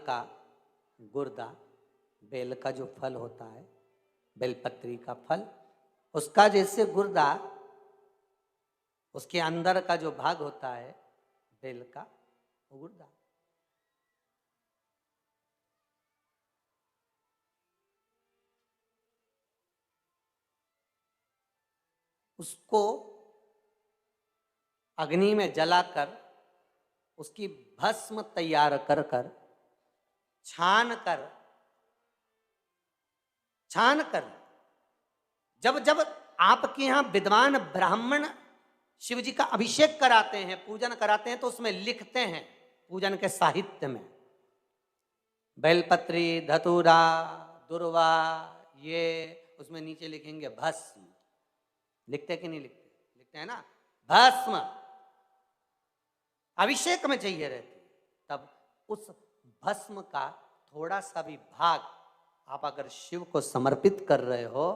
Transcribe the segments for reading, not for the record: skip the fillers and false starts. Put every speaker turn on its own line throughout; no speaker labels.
का गुर्दा, बेल का जो फल होता है, बेलपत्री का फल, उसका जैसे गुर्दा, उसके अंदर का जो भाग होता है बेल का, वो गुर्दा। उसको अग्नि में जलाकर उसकी भस्म तैयार कर कर छान कर जब जब आपके यहां विद्वान ब्राह्मण शिव जी का अभिषेक कराते हैं, पूजन कराते हैं, तो उसमें लिखते हैं पूजन के साहित्य में, बेलपत्री, धतूरा, दुर्वा, ये उसमें नीचे लिखेंगे भस्म। लिखते कि नहीं लिखते? लिखते हैं ना, भस्म अभिषेक में चाहिए रहती। तब उस भस्म का थोड़ा सा भी भाग आप अगर शिव को समर्पित कर रहे हो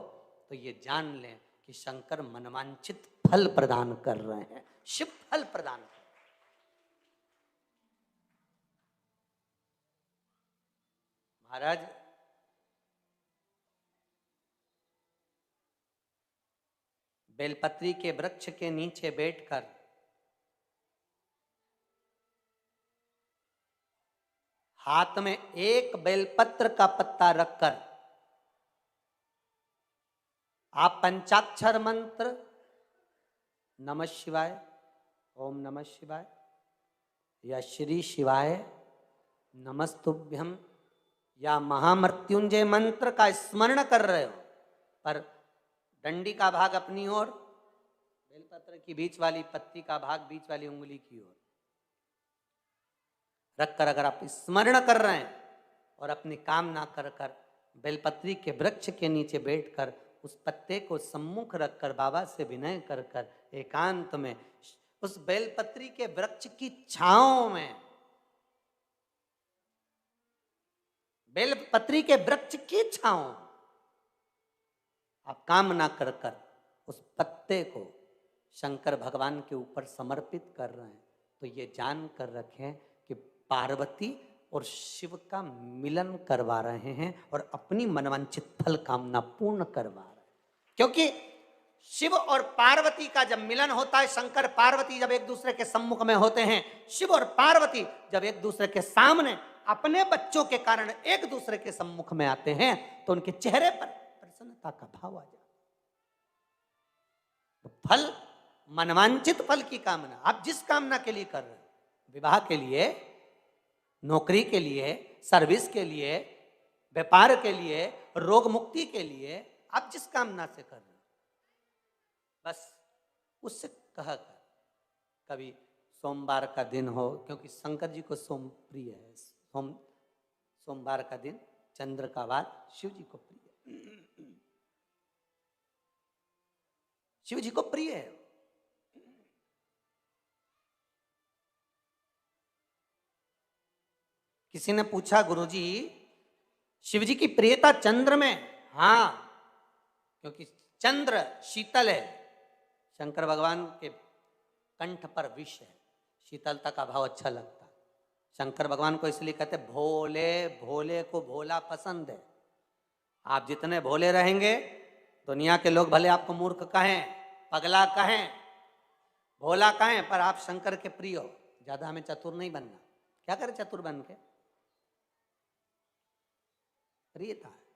तो ये जान लें कि शंकर मनवांछित फल प्रदान कर रहे हैं, शिव फल प्रदान कर रहे हैं। महाराज, बेलपत्री के वृक्ष के नीचे बैठकर हाथ में एक बेलपत्र का पत्ता रखकर आप पंचाक्षर मंत्र नमः शिवाय, ओम नमः शिवाय, या श्री शिवाय नमस्तुभ्यम, या महामृत्युंजय मंत्र का स्मरण कर रहे हो, पर डंडी का भाग अपनी ओर, बेलपत्र की बीच वाली पत्ती का भाग बीच वाली उंगली की ओर रखकर अगर आप स्मरण कर रहे हैं और अपनी कामना कर कर बेलपत्री के वृक्ष के नीचे बैठकर उस पत्ते को सम्मुख रखकर बाबा से विनय कर कर एकांत में उस बेलपत्री के वृक्ष की छांव में, बेलपत्री के वृक्ष की छांव आप कामना कर कर उस पत्ते को शंकर भगवान के ऊपर समर्पित कर रहे हैं, तो ये जान कर रखें कि पार्वती और शिव का मिलन करवा रहे हैं और अपनी मनवांछित फल कामना पूर्ण करवा रहे हैं। क्योंकि शिव और पार्वती का जब मिलन होता है, शंकर पार्वती जब एक दूसरे के सम्मुख में होते हैं, शिव और पार्वती जब एक दूसरे के सामने अपने बच्चों के कारण एक दूसरे के सम्मुख में आते हैं, तो उनके चेहरे पर प्रसन्नता का भाव आ जाता है। तो फल, मनवांछित फल की कामना आप जिस कामना के लिए कर रहे हैं, विवाह के लिए, नौकरी के लिए, सर्विस के लिए, व्यापार के लिए, रोग मुक्ति के लिए, आप जिस कामना से कर रहे हैं, बस उससे कहा कर। कभी सोमवार का दिन हो, क्योंकि शंकर जी को सोम प्रिय है, सोमवार का दिन, चंद्र का वार शिव जी को प्रिय है, शिव जी को प्रिय है। किसी ने पूछा, गुरुजी शिव जी की प्रियता चंद्र में? हाँ, क्योंकि चंद्र शीतल है, शंकर भगवान के कंठ पर विष है, शीतलता का भाव अच्छा लगता है। शंकर भगवान को इसलिए कहते भोले, भोले को भोला पसंद है। आप जितने भोले रहेंगे, दुनिया के लोग भले आपको मूर्ख कहें, पगला कहें, भोला कहें, पर आप शंकर के प्रिय हो। ज्यादा हमें चतुर नहीं बनना। क्या करें चतुर बन के? प्रियता है।